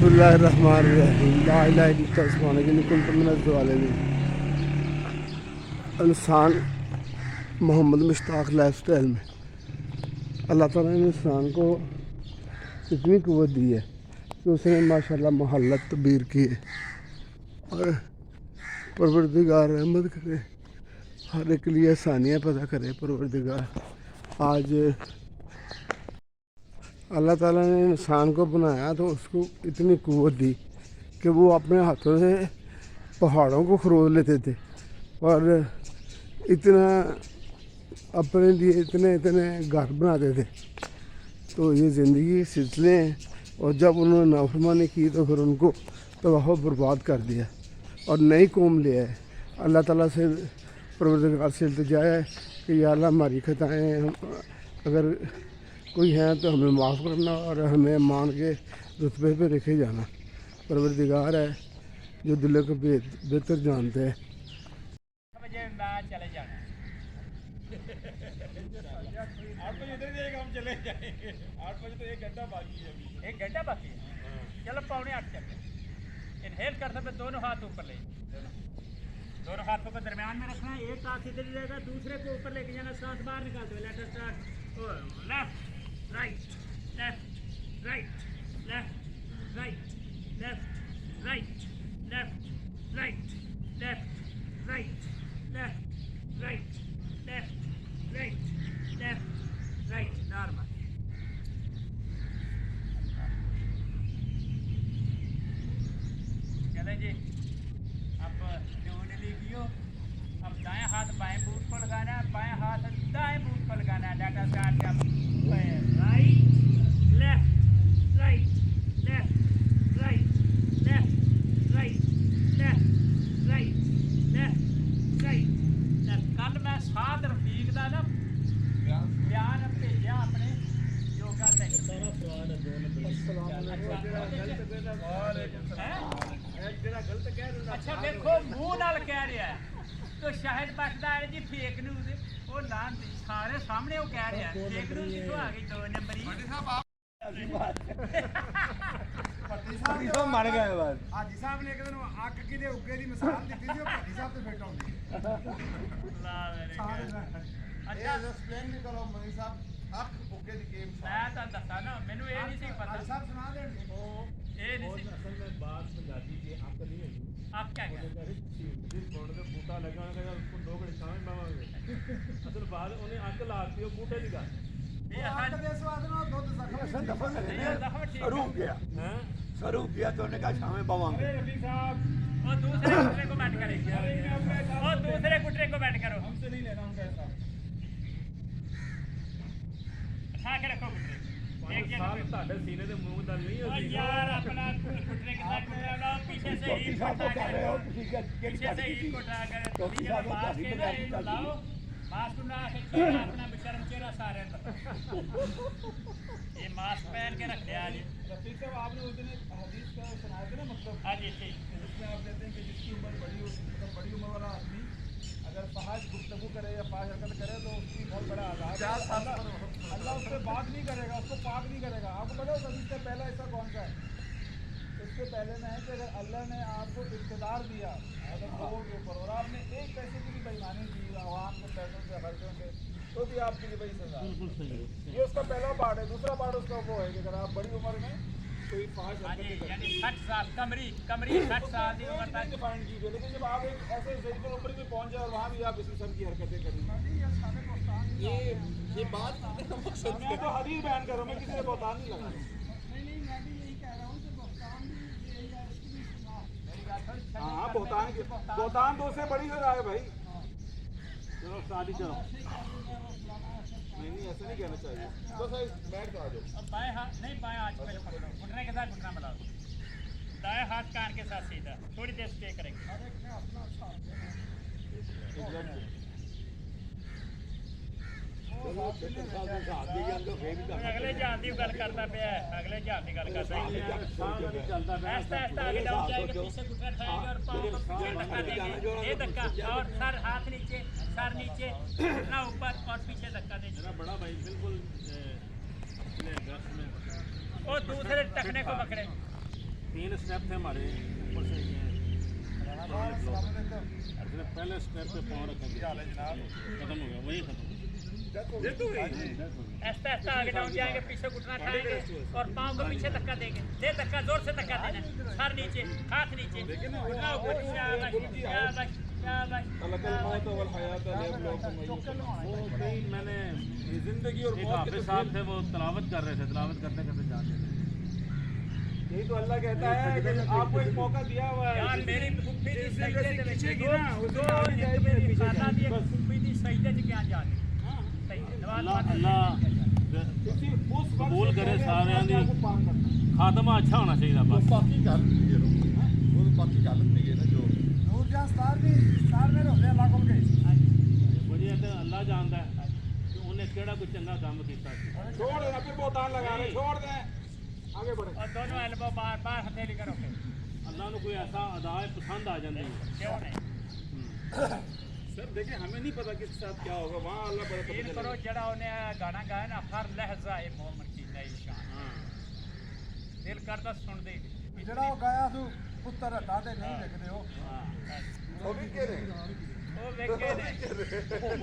बिस्मिल्लाहिर्रहमानिर्रहीम ला इलाहा इल्लल्लाह सुब्हानक इन्नी कुन्तु मिनज़ ज़ालिमीन। इंसान मोहम्मद मुश्ताक लाइफ स्टाइल में अल्लाह ताला ने इंसान को इतनी क़ुव्वत दी है कि उसने माशाल्लाह मोहल्लत तब्दील की है और परवरदिगार रहमत करे, हर एक के लिए आसानियाँ पैदा करे। परवरदिगार आज अल्लाह ताला ने इंसान को बनाया तो उसको इतनी क़ुव्वत दी कि वो अपने हाथों से पहाड़ों को खरोद लेते थे और इतना अपने लिए इतने इतने घर बनाते थे। तो ये ज़िंदगी के सिलसिले हैं और जब उन्होंने नाफरमानी की तो फिर उनको तबाह बर्बाद कर दिया और नई कौम ले आए। अल्लाह ताला से परवरदिगार से इल्तिजा है कि या अल्लाह हमारी खताएँ अगर कोई हैं तो हमें माफ़ करना और हमें मान के रुतबे पे रखे जाना। परवरदिगार है जो दिलों को बेहतर जानते हैं। चले जाना 8 बजे इधर से हम चले जाएंगे। 8 बजे तो 1 घंटा बाकी है अभी। 1 घंटा बाकी है। चलो 7:45 चलते हैं। इनहेल करते हुए दोनों हाथ ऊपर ले, दोनों हाथों को दरमियान में रखना है। एक हाथ इधर जाएगा, दूसरे को ऊपर लेके जाना, सांस बाहर निकाल दो। Let us start. Left right left right left right left right left right left right left right left right left right normal. चले जी, अब ढूंढ लीजिए। अब दाएं हाथ बाएं बूट पर लगाना है, बाएं हाथ दाएं बूट पर लगाना है। डाटा स्टार्ट का right left right left right left right left right left right left. कल मैं साद रफीक का ना बयान भेजा अपने योगा सेंटर। अच्छा देखो मुंह नाल कह रहा है तो शायद बचता है जी फेक न्यूज़। वो लान सारे सामने वो कह रहा है फेक न्यूज़ कितों आ गई 2 नंबर ही। ਭੱਟੀ ਸਾਹਿਬ ਮਰ ਗਏ ਬਸ। ਹਾਜੀ ਸਾਹਿਬ ਨੇ ਇੱਕ ਦਿਨ ਅੱਗ ਕਿਤੇ ਉੱਗੇ ਦੀ ਮਿਸਾਲ ਦਿੱਤੀ ਸੀ, ਉਹ ਭੱਟੀ ਸਾਹਿਬ ਤੇ ਫਿੱਟ ਆਉਂਦੀ। ਲਾ ਮੇਰੇ ਅੱਛਾ ਐਕਸਪਲੇਨ ਵੀ ਕਰੋ ਮਨੀ ਸਾਹਿਬ, ਅੱਗ ਉੱਗੇ ਦੀ ਗੇਮ। ਮੈਂ ਤਾਂ ਦੱਸਾਂ ਨਾ, ਮੈਨੂੰ ਇਹ ਨਹੀਂ ਸੀ ਪਤਾ। ਹਾਜੀ ਸਾਹਿਬ ਸੁਣਾ ਦੇਣਗੇ। ਇਹ ਨਹੀਂ ਸੀ। ਅਸਲ ਵਿੱਚ ਬਾਤ ਪੰਜਾਬੀ ਦੀ ਅੱਗ ਨਹੀਂ ਹੈ। आप क्या कह रहे जिस बॉन्ड में बूटा लगा उसको 2 घंटे शाम पावांगे। असल बात उन्हें ਅੱਗ ਲਾਤੀ ਉਹ ਬੂਟੇ ਦੀ ਗੱਲ। ਅੱਗ ਦੇ ਸਵਾਦ ਨਾਲ ਦੁੱਧ स्वरूप गया स्वरूप गया तो उन्होंने कहा शामें पावांगे। रफी साहब वो दूसरे गुटरे को बैठ करें, वो दूसरे गुटरे को बैठ करो। हमसे नहीं लेना उनका हिसाब। उठा के रखो गुटरे एक जगह पे। ਤੁਹਾਡੇ ਸੀਨੇ ਦੇ ਮੂੰਹ ਦਾ ਨਹੀਂ ओ यार अपना गुटरे के साथ गुटरा लाओ, पीछे से हील को उठा के रखो, पीछे से हील को उठा कर मास्क के ना हील लाओ, मास्क ना चेहरा अपना बेशर्म चेहरा सारे ये मास्क पहन के रख लिया जी। रफी साहब आपने उस दिन एक हदीस का सुनाया था ना, मतलब हाँ जी ठीक। जिसमें आप कहते हैं कि जिसकी उम्र बड़ी हो, मतलब बड़ी उम्र वाला आदमी अगर फहाश गुफ्तगू करे या फाश हरकत करे तो उसकी बहुत बड़ा आजाद है। अल्लाह उससे बात नहीं करेगा, उसको पाक नहीं करेगा। आपको पता है हदीस का पहला हिस्सा कौन सा है? इसके पहले में है कि अगर अल्लाह ने आपको इक़्तिदार दिया अगर लोगों के ऊपर और आपने एक पैसे की भी बेईमानी की आवाम के पैसों से खर्चों से, तो भी आपके लिए बड़ी सजा। ये उसका पहला पार्ट है। दूसरा पार्ट उसका वो है कि अगर आप बड़ी उम्र में कोई फाश हाँ जी, हरकतें यानी 60 साल कमरी 60 साल की उम्र तक। डिफाइन कीजिए, लेकिन जब आप एक ऐसे ज़रिए उम्र में पहुंच जाए और वहाँ भी आप इसी किस्म की हरकतें करें, ये बात मैं तो हदीस बयान कर रहा हूँ, मैं किसी से बहुतान नहीं लगा रहा। हाँ बहुतान तो उससे बड़ी सजा है भाई। चलो शादी करो। नहीं ऐसा नहीं कहना चाहिए। तो सर बैठ तो आ जाओ। अब बाएं हाथ नहीं, बाएं हाथ पहले पकड़ो, घुटने के साथ घुटना मिलाओ, दाएं हाथ कान के साथ सीधा, थोड़ी देर स्टे करेंगे। अगले जहाज की गल करता पाया, अगले जहाज की गल करता ऐसा आगे डाउन जाएगा, पीछे घुटना उठाएंगे और पाँव को पीछे धक्का देंगे। ये धक्का और सर हाथ नीचे, सर नीचे, घुटना ऊपर और पीछे धक्का देंगे। बड़ा भाई बिल्कुल और दूसरे टखने को पकड़े, 3 स्टेप थे हमारे ऊपर से ये पहले स्टेप पे पाँव रखा गया खत्म हो गया वही खत्म ऐसा ऐसा आगे डाउन जाएंगे, पीछे घुटना खाएंगे और पाँव को पीछे धक्का देंगे। दे धक्का, जोर से धक्का देना, सर नीचे, हाथ नीचे, घुटना ऊपर। शाबाश, शाबाश, शाबाश। मैंने जिंदगी और एक हाफिज साहब थे, वो तलावत कर रहे थे, तलावत करते करते जाते थे। यही तो अल्लाह कहता है कि आपको एक मौका दिया हुआ है। यार मेरी फुफ्फी दी सजदे दे विच खींचेगी ना, दो मेरी खाना दी फुफ्फी दी सजदे च क्या जाने। सही है, अल्लाह अल्लाह उस कबूल करे सारिਆਂ ਦੀ खात्मा अच्छा होना चाहिए बस। बाकी गल नहीं है वो तो बाकी गल नहीं है ना जो नूरजहां स्टार में रहंदे लाखों के वजह तो अल्लाह जानता है कि उन्हें केड़ा कोई चंगा काम कीता सी। छोड़ देना, फिर बोतान लगा रहे, छोड़ दे, आगे बढ़े। और दोनों एल्बो बार बार हथेली करो के अल्लाह को कोई ऐसा अदाए पसंद आ जाती है। क्यों नहीं। सर देखिए, हमें नहीं पता किसके साथ क्या होगा, वहाँ अल्लाह बड़ा यकीन करो जड़ा उन्हें गाना गाया ना, हर लहजा ए मोहम्मद की नई शान, दिल करता सुन दे। ਜਿਹੜਾ ਉਹ ਗਾਇਆ ਤੂੰ ਪੁੱਤਰ ਹਟਾ ਦੇ ਨਹੀਂ ਲਿਖਦੇ ਹੋ वो भी कह रहे वो वेखे ने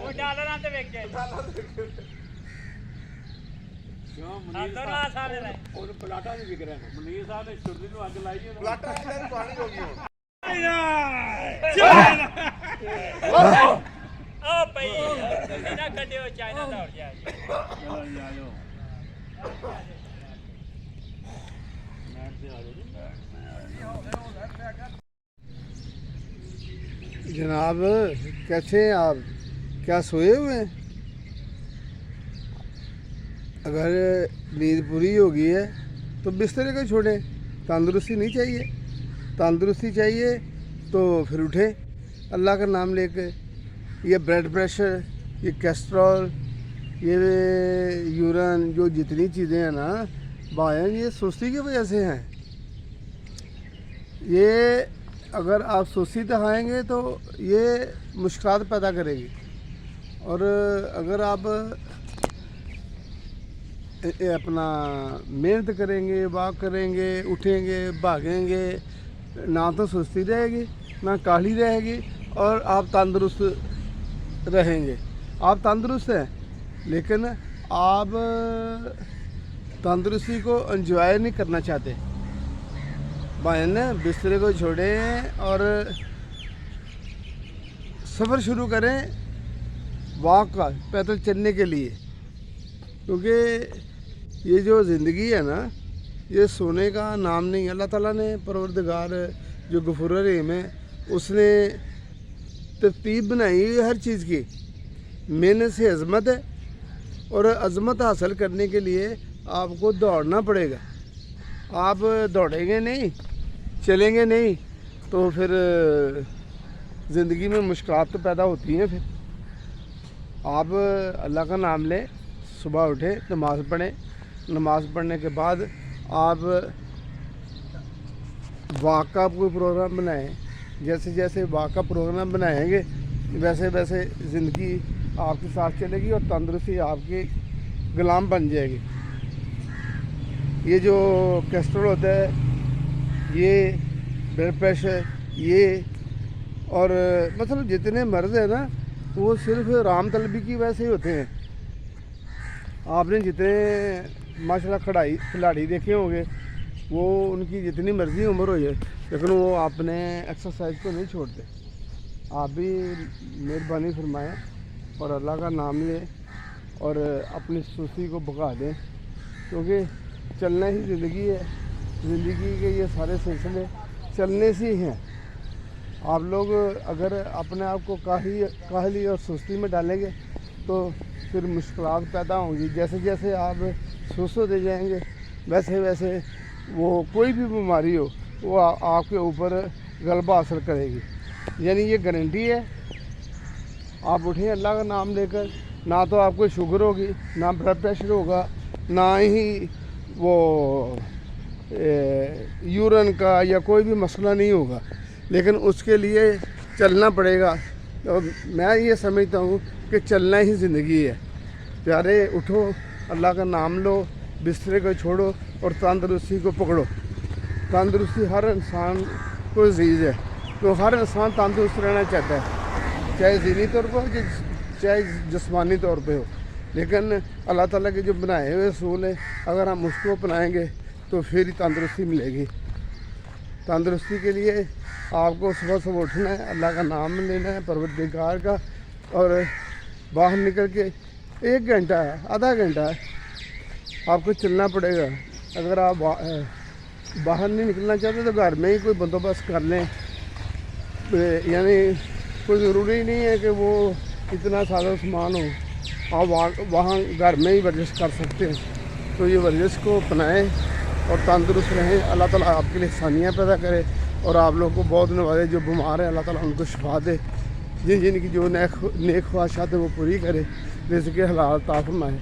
वो डालरां ते वेखे क्यों दोनों आसाने रहे। और पलाटा नहीं बिक रहा है। मुनीर साहब ने शुरू में आग लाई है। प्लाटा की तरह पानी हो गया ओ भाई ना कटे हो चाइना दौड़ जाए। चलो ये आयो मैट से आ जाओ। जनाब कैसे हैं आप? क्या सोए हुए हैं? अगर नींद पूरी हो गई है तो बिस्तर को छोड़ें। तंदुरुस्ती नहीं चाहिए, तंदुरुस्ती चाहिए तो फिर उठें अल्लाह का नाम लेकर। ये ब्लड प्रेशर, ये कोलेस्ट्रॉल, ये यूरिन, जो जितनी चीज़ें हैं ना भाई, ये सुस्ती की वजह से हैं। ये अगर आप सुस्ती दिखाएंगे तो ये मुश्किलात पैदा करेगी। और अगर आप अपना मेहनत करेंगे, वॉक करेंगे, उठेंगे, भागेंगे, ना तो सुस्ती रहेगी, ना काहली रहेगी, और आप तंदुरुस्त रहेंगे। आप तंदुरुस्त हैं लेकिन आप तंदुरुस्ती को एंजॉय नहीं करना चाहते। भाई ने बिस्तर को छोड़ें और सफ़र शुरू करें वॉक का, पैदल चलने के लिए। क्योंकि ये जो ज़िंदगी है ना, ये सोने का नाम नहीं। अल्लाह ताला ने परवरदिगार जो गफूर रहीम है, उसने तरतीब बनाई है हर चीज़ की। मेहनत से अज़मत है, और अज़मत हासिल करने के लिए आपको दौड़ना पड़ेगा। आप दौड़ेंगे नहीं, चलेंगे नहीं, तो फिर ज़िंदगी में मुश्किलात तो पैदा होती हैं। फिर आप अल्लाह का नाम लें, सुबह उठें, नमाज़ पढ़ें, नमाज़ पढ़ने के बाद आप वॉक का कोई प्रोग्राम बनाएं। जैसे जैसे वॉक का प्रोग्राम बनाएंगे वैसे वैसे ज़िंदगी आपके साथ चलेगी और तंदुरुस्ती आपकी गुलाम बन जाएगी। ये जो कोलेस्ट्रॉल होता है, ये ब्लड प्रेशर, ये और मतलब जितने मर्ज़ हैं ना, वो सिर्फ राम तलबी की वजह से ही होते हैं। आपने जितने माशाल्लाह खिलाड़ी देखे होंगे, वो उनकी जितनी मर्ज़ी उम्र हो जाए, लेकिन वो अपने एक्सरसाइज को नहीं छोड़ते। आप भी मेहरबानी फरमाएं और अल्लाह का नाम लें और अपनी सुस्ती को भगा दें, क्योंकि चलना ही ज़िंदगी है। ज़िंदगी के ये सारे सिलसिले चलने से ही हैं। आप लोग अगर अपने आप को काहली और सुस्ती में डालेंगे तो फिर मुश्किलात पैदा होंगी। जैसे जैसे आप सुस्त होते जाएंगे वैसे वैसे वो कोई भी बीमारी हो वो आपके ऊपर गलबा हासिल करेगी। यानी ये गारंटी है। आप उठें अल्लाह का नाम लेकर, ना तो आपको शुगर होगी, ना ब्लड प्रेशर होगा, ना ही वो यूरिन का या कोई भी मसला नहीं होगा। लेकिन उसके लिए चलना पड़ेगा। तो मैं ये समझता हूँ कि चलना ही ज़िंदगी है। प्यारे उठो, अल्लाह का नाम लो, बिस्तरे को छोड़ो और तंदुरुस्ती को पकड़ो। तंदुरुस्ती हर इंसान को अजीज़ है, तो हर इंसान तंदुरुस्त रहना चाहता है, चाहे ज़हनी तौर पर हो चाहे जिस्मानी तौर पे हो। लेकिन अल्लाह ताला के जो बनाए हुए असूल है, अगर हम उसको अपनाएंगे तो फिर ही तंदुरुस्ती मिलेगी। तंदुरुस्ती के लिए आपको सुबह सुबह उठना है, अल्लाह का नाम लेना है, परवरदिगार का, और बाहर निकल के 1 घंटा है, आधा घंटा है आपको चलना पड़ेगा। अगर आप बाहर नहीं निकलना चाहते तो घर में ही कोई बंदोबस्त कर लें, यानी कोई ज़रूरी नहीं है कि वो इतना सारा सामान हो, आप वहाँ घर में ही वर्जिश कर सकते हैं। तो ये वर्जिश को अपनाएं और तंदुरुस्त रहें। अल्लाह ताला आपके लिए आसानियाँ पैदा करे और आप लोगों को बहुत नवाजे। जो बीमार है अल्लाह ताला उनको शिफा दे, जिनकी जो नेक ख्वाहिशात है वो पूरी करे, रिज़्क़ हलाल अता फरमाए।